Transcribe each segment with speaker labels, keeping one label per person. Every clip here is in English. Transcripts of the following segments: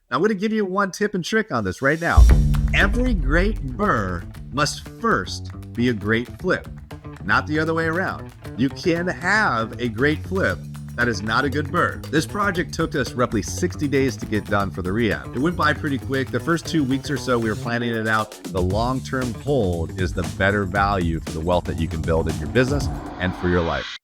Speaker 1: I'm going to give you one tip and trick on this right now. Every great burr must first be a great flip, not the other way around. You can have a great flip that is not a good burr. This project took us roughly 60 days to get done for the rehab. It went by pretty quick. The first 2 weeks or so, we were planning it out. The long-term hold is the better value for the wealth that you can build in your business and for your life.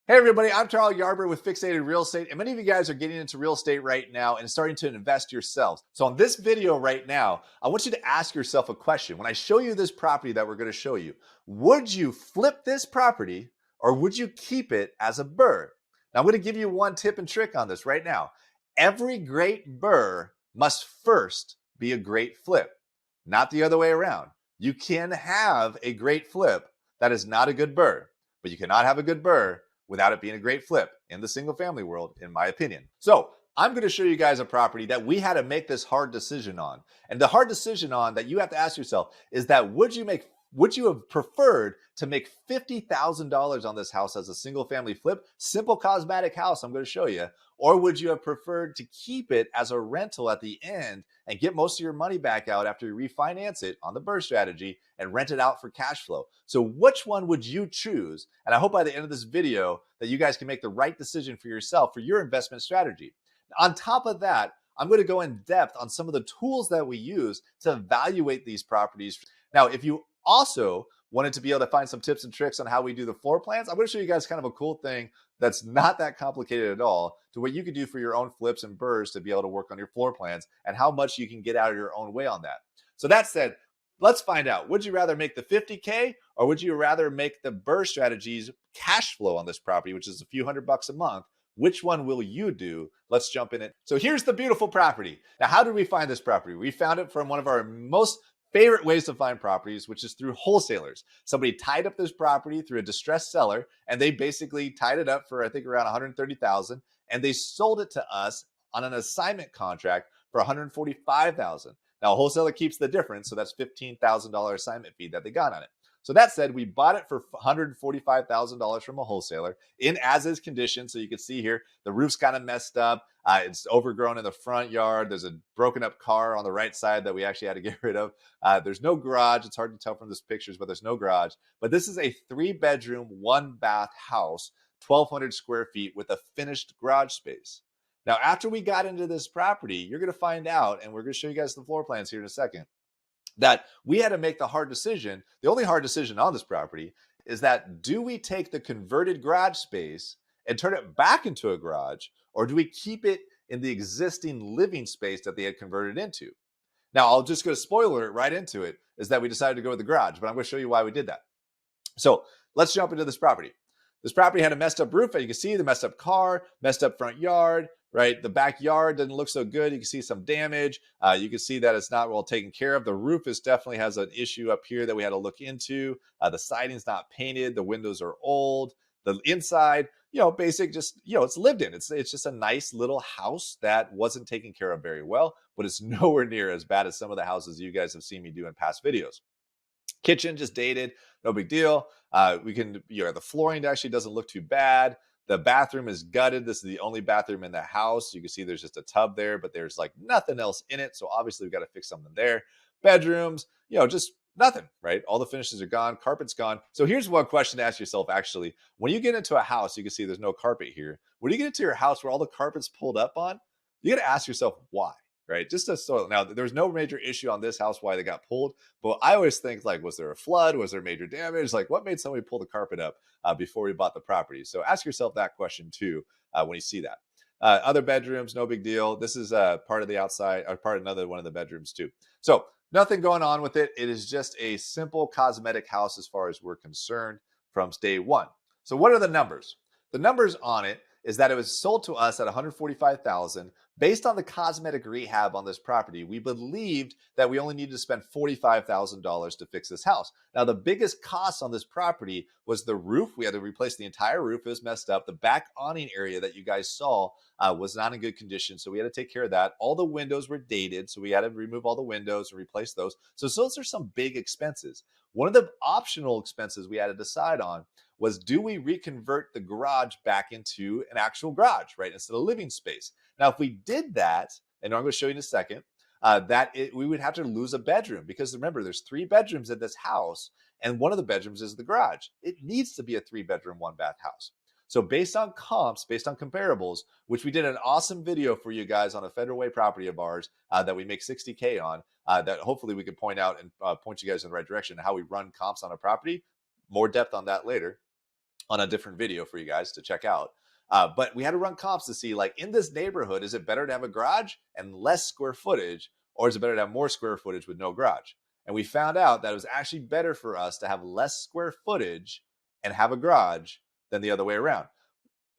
Speaker 1: Hey everybody, I'm Tarl Yarber with Fixated Real Estate, and many of you guys are getting into real estate right now and starting to invest yourselves. So on this video right now, I want you to ask yourself a question. When I show you this property that we're going to show you, would you flip this property or would you keep it as a burr? Now I'm going to give you one tip and trick on this right now. Every great burr must first be a great flip, not the other way around. You can have a great flip that is not a good burr, but you cannot have a good burr without it being a great flip in the single family world, in my opinion. So I'm going to show you guys a property that we had to make this hard decision on. And the hard decision on that you have to ask yourself is that would you have preferred to make $50,000 on this house as a single family flip, simple cosmetic house I'm going to show you, or would you have preferred to keep it as a rental at the end and get most of your money back out after you refinance it on the burr strategy and rent it out for cash flow? So which one would you choose? And I hope by the end of this video that you guys can make the right decision for yourself for your investment strategy. On top of that, I'm going to go in depth on some of the tools that we use to evaluate these properties. Now, if you also wanted to be able to find some tips and tricks on how we do the floor plans, I'm going to show you guys kind of a cool thing that's not that complicated at all to what you could do for your own flips and burrs to be able to work on your floor plans and how much you can get out of your own way on that. So that said, let's find out. Would you rather make the 50K or would you rather make the burr strategies cash flow on this property, which is a few $100 a month? Which one will you do? Let's jump in it. So here's the beautiful property. Now, how did we find this property? We found it from one of our most favorite ways to find properties, which is through wholesalers. Somebody tied up this property through a distressed seller, and they basically tied it up for, I think, around $130,000, and they sold it to us on an assignment contract for $145,000. Now, a wholesaler keeps the difference, so that's $15,000 assignment fee that they got on it. So that said, we bought it for $145,000 from a wholesaler in as-is condition. So you can see here, the roof's kind of messed up. It's overgrown in the front yard. There's a broken up car on the right side that we actually had to get rid of. There's no garage. It's hard to tell from these pictures, but there's no garage. But this is a 3-bedroom, 1-bath house, 1,200 square feet with a finished garage space. Now, after we got into this property, you're going to find out, and we're going to show you guys the floor plans here in a second, that we had to make the hard decision. The only hard decision on this property is that do we take the converted garage space and turn it back into a garage, or do we keep it in the existing living space that they had converted into? Now, I'll just go spoiler it right into it, is that we decided to go with the garage, but I'm going to show you why we did that. So let's jump into this property. This property had a messed up roof, and you can see the messed up car, messed up front yard, right? The backyard doesn't look so good. You can see some damage. You can see that it's not well taken care of. The roof definitely has an issue up here that we had to look into. The siding's not painted. The windows are old. The inside, basic, just, it's lived in. It's just a nice little house that wasn't taken care of very well, but it's nowhere near as bad as some of the houses you guys have seen me do in past videos. Kitchen just dated, no big deal. The flooring actually doesn't look too bad. The bathroom is gutted. This is the only bathroom in the house. You can see there's just a tub there, but there's like nothing else in it. So obviously we've got to fix something there. Bedrooms, just nothing, right? All the finishes are gone. Carpet's gone. So here's one question to ask yourself, actually. When you get into a house, you can see there's no carpet here. When you get into your house where all the carpet's pulled up on, you got to ask yourself why. Right? Just a soil. Now, there's no major issue on this house why they got pulled, but I always think, like, was there a flood? Was there major damage? Like, what made somebody pull the carpet up before we bought the property? So ask yourself that question too when you see that. Other bedrooms, no big deal. This is part of the outside, or part of another one of the bedrooms too. So nothing going on with it. It is just a simple cosmetic house as far as we're concerned from day one. So what are the numbers? The numbers on it is that it was sold to us at $145,000. Based on the cosmetic rehab on this property, we believed that we only needed to spend $45,000 to fix this house. Now, the biggest cost on this property was the roof. We had to replace the entire roof. It was messed up. The back awning area that you guys saw was not in good condition, so we had to take care of that. All the windows were dated, so we had to remove all the windows and replace those. So those are some big expenses. One of the optional expenses we had to decide on was, do we reconvert the garage back into an actual garage, right, instead of living space? Now, if we did that, and I'm going to show you in a second, we would have to lose a bedroom, because remember, there's 3 bedrooms in this house, and one of the bedrooms is the garage. It needs to be a 3-bedroom, 1-bath house. So based on comps, based on comparables, which we did an awesome video for you guys on a Federal Way property of ours that we make $60K on, that hopefully we can point out and point you guys in the right direction, how we run comps on a property. More depth on that later on a different video for you guys to check out. But we had to run comps to see, like, in this neighborhood, is it better to have a garage and less square footage, or is it better to have more square footage with no garage? And we found out that it was actually better for us to have less square footage and have a garage than the other way around.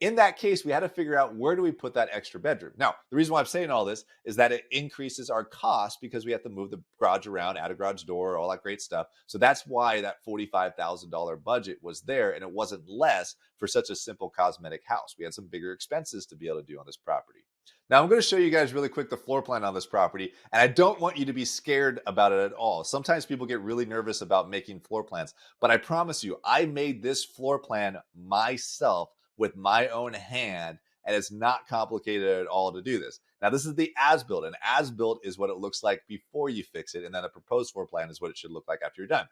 Speaker 1: In that case, we had to figure out, where do we put that extra bedroom? Now, the reason why I'm saying all this is that it increases our cost, because we have to move the garage around, add a garage door, all that great stuff. So that's why that $45,000 budget was there, and it wasn't less for such a simple cosmetic house. We had some bigger expenses to be able to do on this property. Now, I'm going to show you guys really quick the floor plan on this property, and I don't want you to be scared about it at all. Sometimes people get really nervous about making floor plans, but I promise you, I made this floor plan myself with my own hand, and it's not complicated at all to do this. Now, this is the as-built, and as-built is what it looks like before you fix it, and then a proposed floor plan is what it should look like after you're done.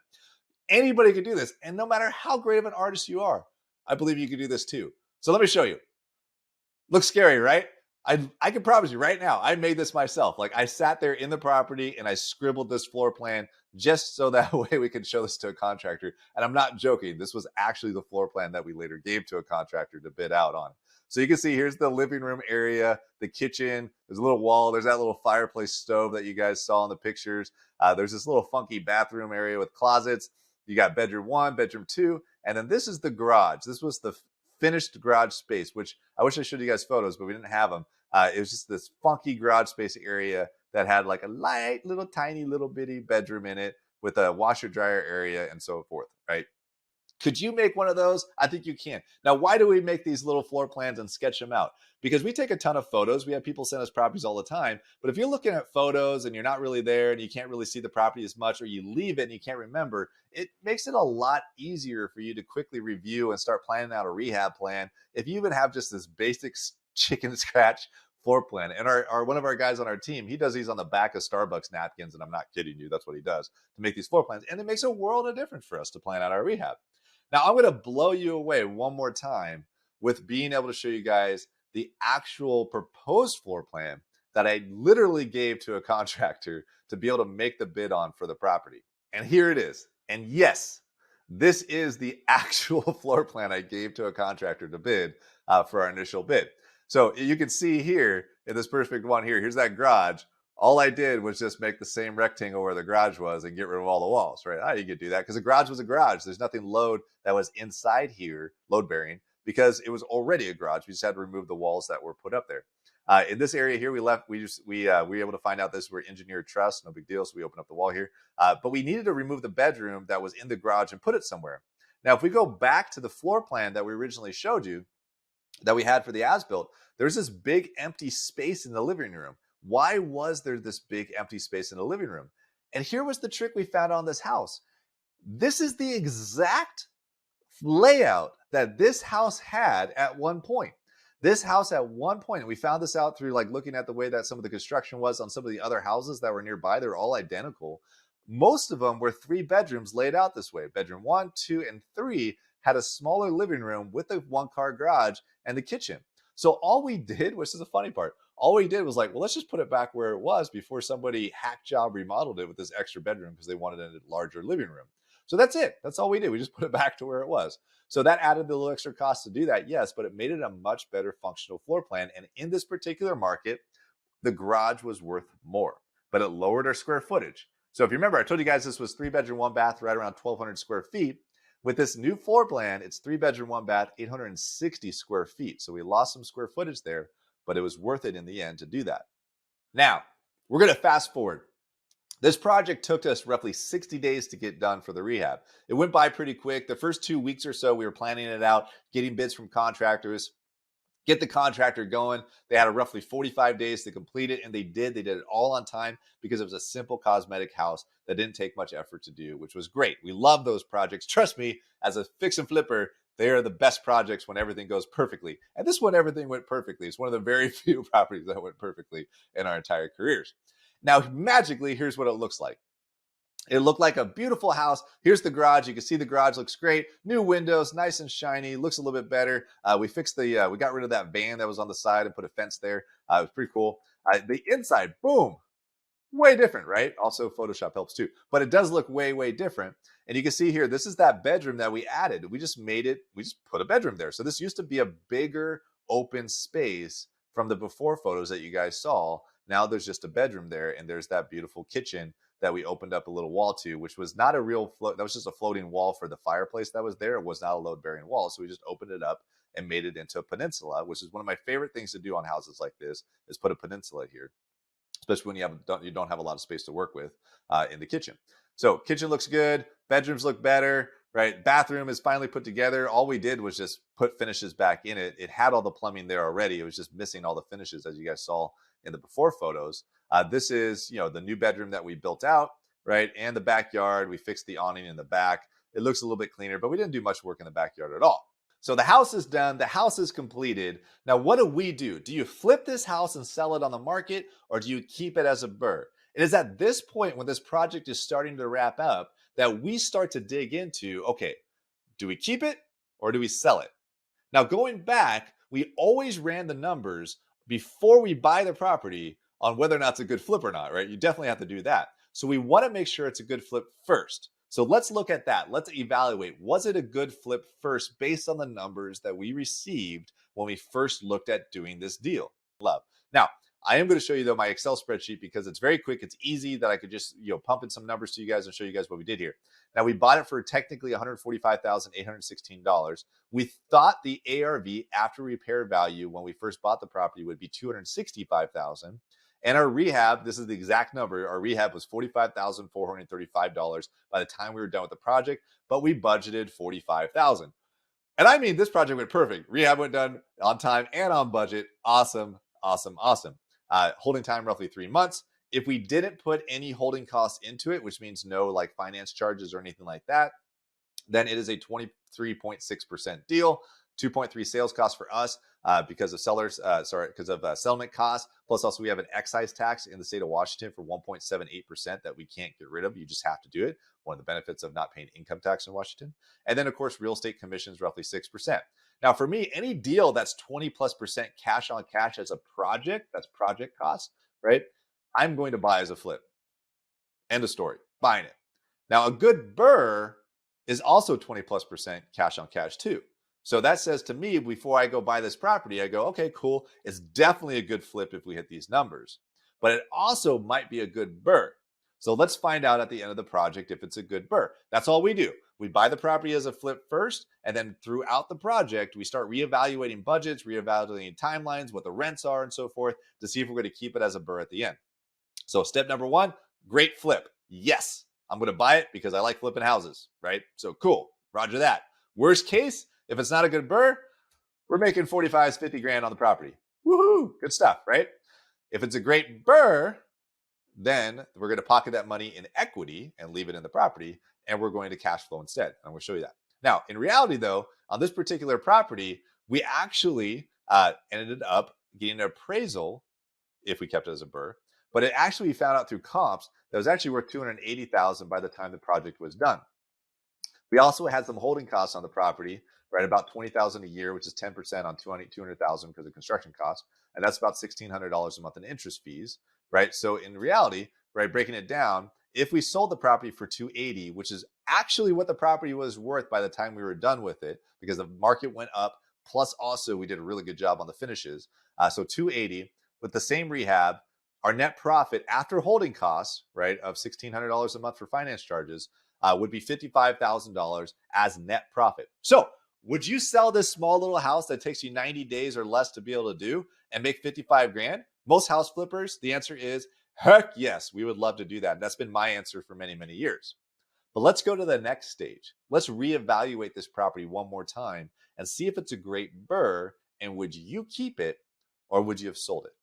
Speaker 1: Anybody can do this, and no matter how great of an artist you are, I believe you can do this too. So let me show you. Looks scary, right? I can promise you right now, I made this myself. Like, I sat there in the property and I scribbled this floor plan just so that way we can show this to a contractor. And I'm not joking. This was actually the floor plan that we later gave to a contractor to bid out on. So you can see, here's the living room area, the kitchen. There's a little wall. There's that little fireplace stove that you guys saw in the pictures. There's this little funky bathroom area with closets. You got bedroom 1, bedroom 2, and then this is the garage. This was the finished garage space, which I wish I showed you guys photos, but we didn't have them. It was just this funky garage space area that had like a light little tiny little bitty bedroom in it with a washer dryer area and so forth, right? Could you make one of those? I think you can. Now, why do we make these little floor plans and sketch them out? Because we take a ton of photos. We have people send us properties all the time. But if you're looking at photos and you're not really there and you can't really see the property as much, or you leave it and you can't remember, it makes it a lot easier for you to quickly review and start planning out a rehab plan if you even have just this basic chicken scratch floor plan. And one of our guys on our team, he does these on the back of Starbucks napkins, and I'm not kidding you, that's what he does to make these floor plans. And it makes a world of difference for us to plan out our rehab. Now, I'm going to blow you away one more time with being able to show you guys the actual proposed floor plan that I literally gave to a contractor to be able to make the bid on for the property. And here it is. And yes, this is the actual floor plan I gave to a contractor to bid for our initial bid. So you can see here in this perfect one here, here's that garage. All I did was just make the same rectangle where the garage was and get rid of all the walls, right? You could do that because the garage was a garage. There's nothing load that was inside here, load bearing, because it was already a garage. We just had to remove the walls that were put up there. In this area here, we were able to find out this were engineered truss, no big deal. So we opened up the wall here, but we needed to remove the bedroom that was in the garage and put it somewhere. Now, if we go back to the floor plan that we originally showed you, that we had for the as-built, there's this big empty space in the living room. Why was there this big empty space in the living room? And here was the trick we found on this house. This is the exact layout that this house had at one point. This house at one point, and we found this out through like looking at the way that some of the construction was on some of the other houses that were nearby. They're all identical. Most of them were 3 bedrooms laid out this way. Bedroom 1, 2, and 3 had a smaller living room with a 1-car garage and the kitchen. So all we did, which is the funny part, all we did was like, well, let's just put it back where it was before somebody hack job remodeled it with this extra bedroom because they wanted a larger living room. So that's it. That's all we did. We just put it back to where it was. So that added the little extra cost to do that, yes, but it made it a much better functional floor plan. And in this particular market, the garage was worth more, but it lowered our square footage. So if you remember, I told you guys this was 3 bedroom, 1 bath, right around 1,200 square feet. With this new floor plan, it's 3 bedroom, 1 bath, 860 square feet. So we lost some square footage there, but it was worth it in the end to do that. Now, we're going to fast forward. This project took us roughly 60 days to get done for the rehab. It went by pretty quick. The first 2 weeks or so, we were planning it out, getting bids from contractors, get the contractor going. They had roughly 45 days to complete it, and they did. They did it all on time because it was a simple cosmetic house that didn't take much effort to do, which was great. We love those projects. Trust me, as a fix and flipper, They are the best projects when everything goes perfectly. And this one, everything went perfectly. It's one of the very few properties that went perfectly in our entire careers. Now, magically, here's what it looks like. It looked like a beautiful house. Here's the garage. You can see the garage looks great. New windows, nice and shiny. Looks a little bit better. We fixed we got rid of that van that was on the side and put a fence there. It was pretty cool. The inside, boom, way different, right? Also, Photoshop helps too. But it does look way, way different. And you can see here, this is that bedroom that we added. We just put a bedroom there. So this used to be a bigger open space from the before photos that you guys saw. Now there's just a bedroom there, and there's that beautiful kitchen that we opened up a little wall to, which was not a real float. That was just a floating wall for the fireplace that was there. It was not a load-bearing wall. So we just opened it up and made it into a peninsula, which is one of my favorite things to do on houses like this, is put a peninsula here, especially when you don't have a lot of space to work with in the kitchen. So kitchen looks good. Bedrooms look better, right? Bathroom is finally put together. All we did was just put finishes back in it. It had all the plumbing there already. It was just missing all the finishes, as you guys saw in the before photos. This is, the new bedroom that we built out, right? And the backyard. We fixed the awning in the back. It looks a little bit cleaner, but we didn't do much work in the backyard at all. So the house is done. The house is completed. Now, what do? Do you flip this house and sell it on the market, or do you keep it as a burr? It is at this point, when this project is starting to wrap up, that we start to dig into, okay, do we keep it or do we sell it? Now, going back, we always ran the numbers before we buy the property on whether or not it's a good flip or not, right? You definitely have to do that. So we want to make sure it's a good flip first. So let's look at that. Let's evaluate, was it a good flip first based on the numbers that we received when we first looked at doing this deal? Love. Now, I am going to show you though my Excel spreadsheet because it's very quick. It's easy that I could just pump in some numbers to you guys and show you guys what we did here. Now, we bought it for technically $145,816. We thought the ARV after repair value when we first bought the property would be $265,000. And our rehab, this is the exact number, our rehab was $45,435 by the time we were done with the project, but we budgeted $45,000. And I mean, this project went perfect. Rehab went done on time and on budget. Awesome, awesome, awesome. Holding time roughly 3 months. If we didn't put any holding costs into it, which means no like finance charges or anything like that, then it is a 23.6% deal. 2.3 sales costs for us because of settlement costs. Plus, also we have an excise tax in the state of Washington for 1.78% that we can't get rid of. You just have to do it. One of the benefits of not paying income tax in Washington. And then, of course, real estate commissions roughly 6%. Now, for me, any deal that's 20+% cash on cash as a project, that's project costs, right? I'm going to buy as a flip. End of story. Buying it. Now, a good burr is also 20+% cash on cash too. So that says to me, before I go buy this property, I go, okay, cool. It's definitely a good flip if we hit these numbers, but it also might be a good burr. So let's find out at the end of the project if it's a good burr. That's all we do. We buy the property as a flip first, and then throughout the project, we start reevaluating budgets, reevaluating timelines, what the rents are, and so forth to see if we're going to keep it as a burr at the end. So step number 1, great flip. Yes, I'm going to buy it because I like flipping houses, right? So cool. Roger that. Worst case, if it's not a good burr, we're making 45, 50 grand on the property. Woohoo! Good stuff, right? If it's a great burr, then we're going to pocket that money in equity and leave it in the property, and we're going to cash flow instead. I'm going to show you that. Now, in reality, though, on this particular property, we actually ended up getting an appraisal if we kept it as a burr, but it actually we found out through comps that was actually worth $280,000 by the time the project was done. We also had some holding costs on the property, right? About $20,000 a year, which is 10% on $200,000 because of construction costs. And that's about $1,600 a month in interest fees, right? So in reality, right, breaking it down, if we sold the property for $280,000, which is actually what the property was worth by the time we were done with it, because the market went up, plus also we did a really good job on the finishes. So $280,000 with the same rehab, our net profit after holding costs, right, of $1,600 a month for finance charges, would be $55,000 as net profit. So would you sell this small little house that takes you 90 days or less to be able to do and make 55 grand? Most house flippers, the answer is heck yes, we would love to do that. And that's been my answer for many, many years. But let's go to the next stage. Let's reevaluate this property one more time and see if it's a great burr, and would you keep it or would you have sold it?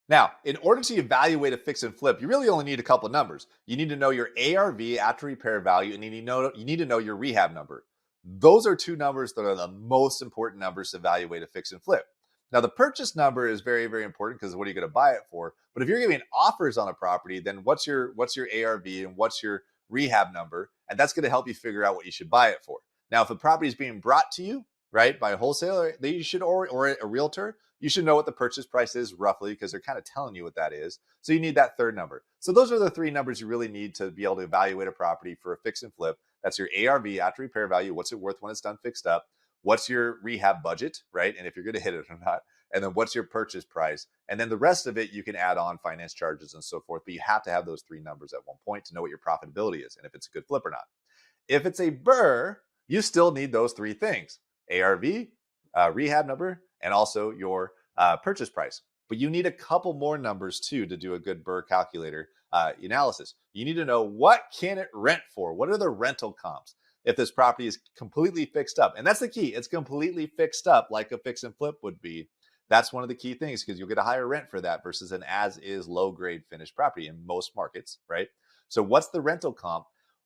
Speaker 1: Now, in order to evaluate a fix and flip, you really only need a couple of numbers. You need to know your ARV after repair value, and you need to know your rehab number. Those are two numbers that are the most important numbers to evaluate a fix and flip. Now, the purchase number is very, very important because what are you going to buy it for? But if you're giving offers on a property, then what's your ARV and what's your rehab number? And that's going to help you figure out what you should buy it for. Now, if a property is being brought to you, right, by a wholesaler, then you should, or a realtor, you should know what the purchase price is roughly because they're kind of telling you what that is. So you need that third number. So those are the three numbers you really need to be able to evaluate a property for a fix and flip. That's your ARV, after repair value. What's it worth when it's done fixed up? What's your rehab budget, right? And if you're going to hit it or not. And then what's your purchase price? And then the rest of it, you can add on finance charges and so forth. But you have to have those three numbers at one point to know what your profitability is and if it's a good flip or not. If it's a burr, you still need those three things: ARV, rehab number, and also your purchase price. But you need a couple more numbers too to do a good burr calculator analysis. You need to know, what can it rent for? What are the rental comps if this property is completely fixed up? And that's the key. It's completely fixed up like a fix and flip would be. That's one of the key things because you'll get a higher rent for that versus an as-is low-grade finished property in most markets, right? So what's the rental comp?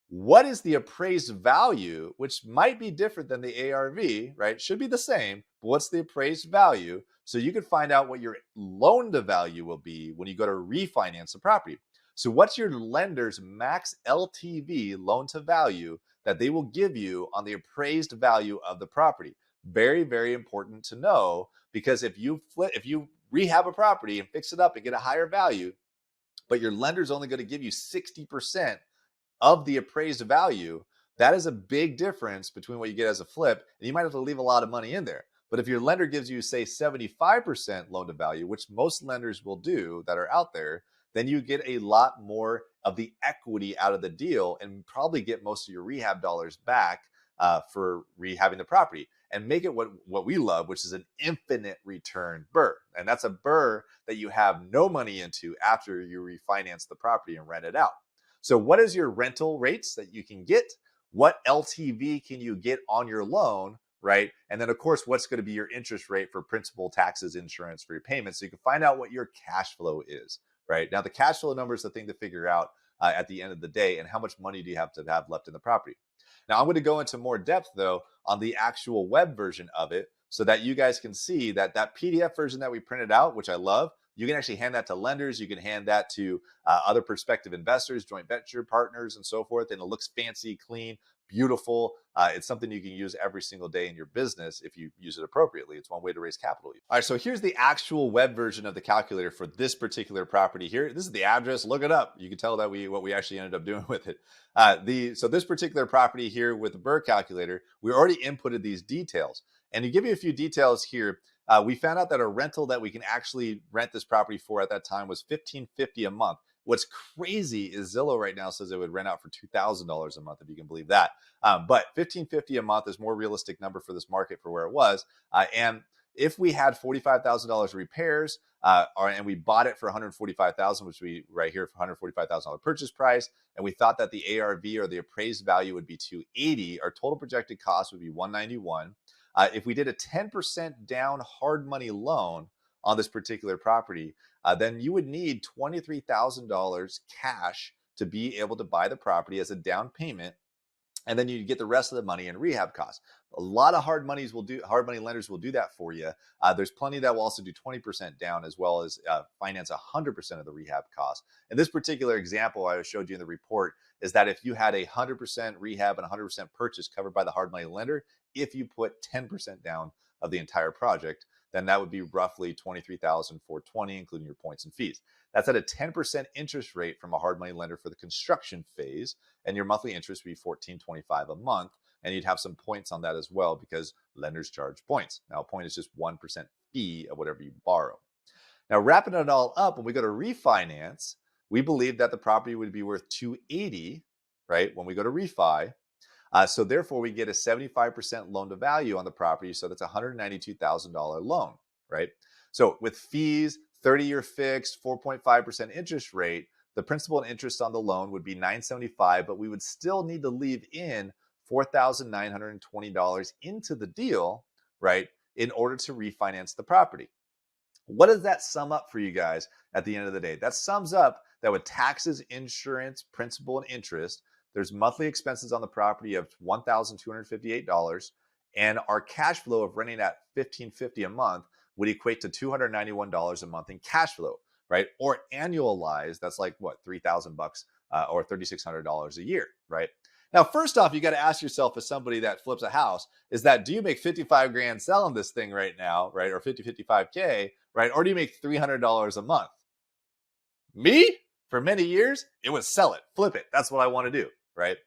Speaker 1: What is the appraised value, which might be different than the ARV, right? Should be the same, but what's the appraised value? So you can find out what your loan to value will be when you go to refinance a property. So what's your lender's max LTV, loan to value, that they will give you on the appraised value of the property? Very, very important to know, because if you rehab a property and fix it up and get a higher value, but your lender's only going to give you 60% of the appraised value, that is a big difference between what you get as a flip, and you might have to leave a lot of money in there. But if your lender gives you, say, 75% loan to value, which most lenders will do that are out there, then you get a lot more of the equity out of the deal and probably get most of your rehab dollars back for rehabbing the property, and make it what we love, which is an infinite return burr. And that's a burr that you have no money into after you refinance the property and rent it out. So what is your rental rates that you can get? What LTV can you get on your loan, right? And then, of course, what's going to be your interest rate for principal, taxes, insurance, for your payments, so you can find out what your cash flow is, right? Now, the cash flow number is the thing to figure out at the end of the day, and how much money do you have to have left in the property. Now, I'm going to go into more depth, though, on the actual web version of it so that you guys can see that PDF version that we printed out, which I love, you can actually hand that to lenders. You can hand that to other prospective investors, joint venture partners, and so forth. And it looks fancy, clean, beautiful. It's something you can use every single day in your business if you use it appropriately. It's one way to raise capital. All right, so here's the actual web version of the calculator for this particular property here. This is the address. Look it up. You can tell that what we actually ended up doing with it. So this particular property here with the burr calculator, we already inputted these details. And to give you a few details here, we found out that a rental that we can actually rent this property for at that time was $1,550 a month. What's crazy is Zillow right now says it would rent out for $2,000 a month, if you can believe that. But $1,550 a month is more realistic number for this market for where it was. And if we had $45,000 repairs, and we bought it for $145,000, which we right here for $145,000 purchase price, and we thought that the ARV or the appraised value would be $280, our total projected cost would be $191. If we did a 10% down hard money loan on this particular property, then you would need $23,000 cash to be able to buy the property as a down payment. And then you get the rest of the money in rehab costs. A lot of hard money lenders will do that for you. There's plenty that will also do 20% down, as well as finance 100% of the rehab costs. In this particular example I showed you in the report is that if you had 100% rehab and 100% purchase covered by the hard money lender, if you put 10% down of the entire project, then that would be roughly $23,420, including your points and fees. That's at a 10% interest rate from a hard money lender for the construction phase, and your monthly interest would be $1,425 a month, and you'd have some points on that as well because lenders charge points. Now, a point is just 1% fee of whatever you borrow. Now, wrapping it all up, when we go to refinance, we believe that the property would be worth $280, right, when we go to refi. So therefore, we get a 75% loan to value on the property. So that's a $192,000 loan, right? So with fees, 30-year fixed, 4.5% interest rate, the principal and interest on the loan would be $975, but we would still need to leave in $4,920 into the deal, right, in order to refinance the property. What does that sum up for you guys at the end of the day? That sums up that with taxes, insurance, principal, and interest, there's monthly expenses on the property of $1,258, and our cash flow of renting at $1,550 a month would equate to $291 a month in cash flow, right? Or annualized, that's like what, $3,000 or $3,600 a year, right? Now, first off, you got to ask yourself, as somebody that flips a house, is that, do you make 55 grand selling this thing right now, right? Or 55K, right? Or do you make $300 a month? Me, for many years, it was sell it, flip it. That's what I want to do, right?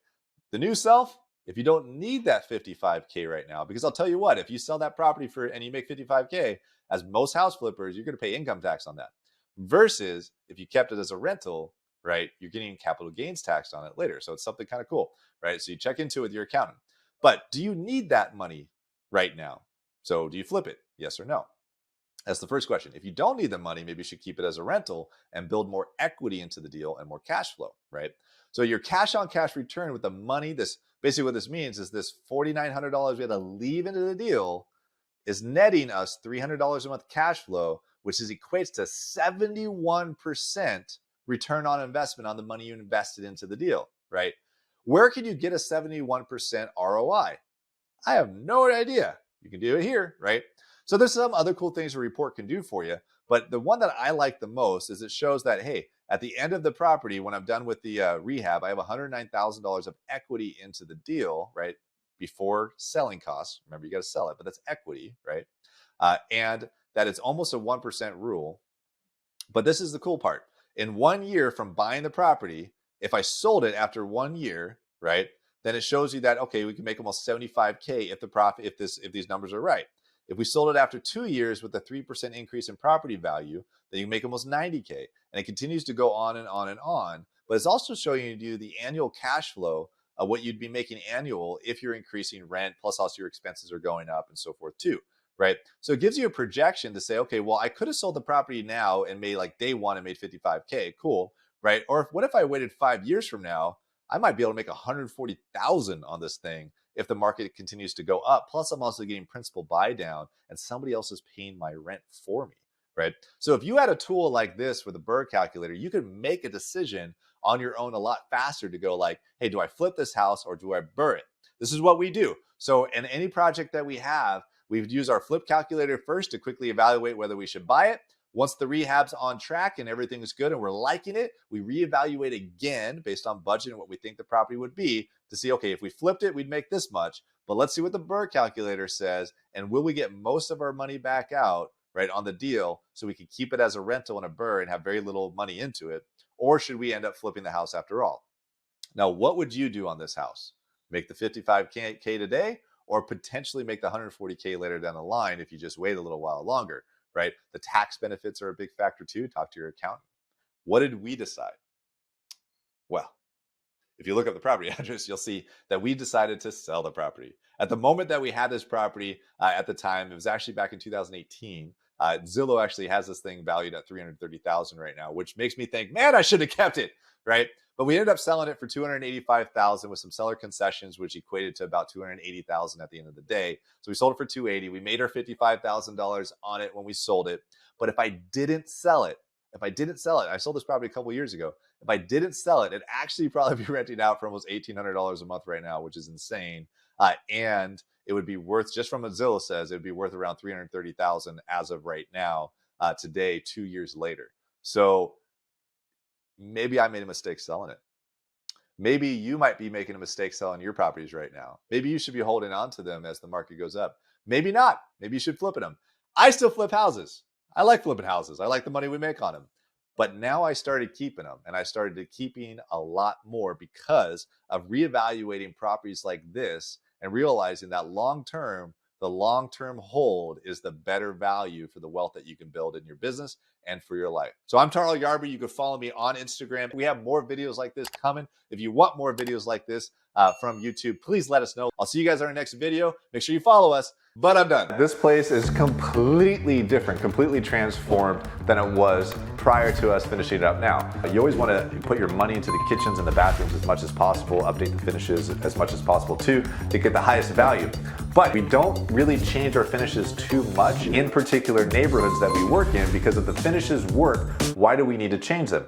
Speaker 1: The new self, if you don't need that 55K right now, because I'll tell you what, if you sell that property and you make 55K, as most house flippers, you're going to pay income tax on that. Versus if you kept it as a rental, right, you're getting capital gains tax on it later. So it's something kind of cool, right? So you check into it with your accountant. But do you need that money right now? So do you flip it? Yes or no? That's the first question. If you don't need the money, maybe you should keep it as a rental and build more equity into the deal and more cash flow, right? So your cash on cash return with the money, this basically what this means is this $4,900 we had to leave into the deal is netting us $300 a month cash flow, which equates to 71% return on investment on the money you invested into the deal, right? Where can you get a 71% ROI? I have no idea. You can do it here, right? So there's some other cool things a report can do for you, but the one that I like the most is it shows that, hey, at the end of the property, when I'm done with the rehab, I have $109,000 of equity into the deal, right? Before selling costs. Remember, you got to sell it, but that's equity, right? And that it's almost a 1% rule. But this is the cool part. In 1 year from buying the property, if I sold it after 1 year, right, then it shows you that, okay, we can make almost 75K if these numbers are right. If we sold it after 2 years with a 3% increase in property value, then you can make almost 90K. And it continues to go on and on and on. But it's also showing you the annual cash flow of what you'd be making annual if you're increasing rent, plus also your expenses are going up and so forth too, right? So it gives you a projection to say, okay, well, I could have sold the property now and made like day one and made 55K, cool, right? Or what if I waited 5 years from now, I might be able to make 140,000 on this thing if the market continues to go up. Plus, I'm also getting principal buy down and somebody else is paying my rent for me, right? So if you had a tool like this with a burr calculator, you could make a decision on your own a lot faster to go like, hey, do I flip this house or do I burr it? This is what we do. So in any project that we have, we would use our flip calculator first to quickly evaluate whether we should buy it. Once the rehab's on track and everything is good and we're liking it, we reevaluate again based on budget and what we think the property would be to see, okay, if we flipped it, we'd make this much, but let's see what the burr calculator says, and will we get most of our money back out, right, on the deal so we can keep it as a rental and a burr and have very little money into it, or should we end up flipping the house after all? Now, what would you do on this house? Make the 55K today, or potentially make the 140K later down the line if you just wait a little while longer, right? The tax benefits are a big factor too. Talk to your accountant. What did we decide? Well, if you look up the property address, you'll see that we decided to sell the property. At the moment that we had this property, at the time, it was actually back in 2018. Zillow actually has this thing valued at $330,000 right now, which makes me think, man, I should have kept it, right? But we ended up selling it for $285,000 with some seller concessions, which equated to about $280,000 at the end of the day. So we sold it for $280,000. We made our $55,000 on it when we sold it. But if I didn't sell it, I sold this property a couple years ago. If I didn't sell it, it'd actually probably be renting out for almost $1,800 a month right now, which is insane. And it would be worth, just from what Zillow says, it would be worth around $330,000 as of right now, today, 2 years later. So maybe I made a mistake selling it. Maybe you might be making a mistake selling your properties right now. Maybe you should be holding on to them as the market goes up. Maybe not. Maybe you should flip them. I still flip houses. I like flipping houses. I like the money we make on them. But now I started keeping them, and I started keeping a lot more because of reevaluating properties like this and realizing that the long-term hold is the better value for the wealth that you can build in your business and for your life. So I'm Tarl Yarber. You can follow me on Instagram. We have more videos like this coming. If you want more videos like this from YouTube, please let us know. I'll see you guys on our next video. Make sure you follow us. But I'm done. This place is completely different, completely transformed than it was prior to us finishing it up now. You always want to put your money into the kitchens and the bathrooms as much as possible, update the finishes as much as possible too, to get the highest value. But we don't really change our finishes too much in particular neighborhoods that we work in because if the finishes work, why do we need to change them?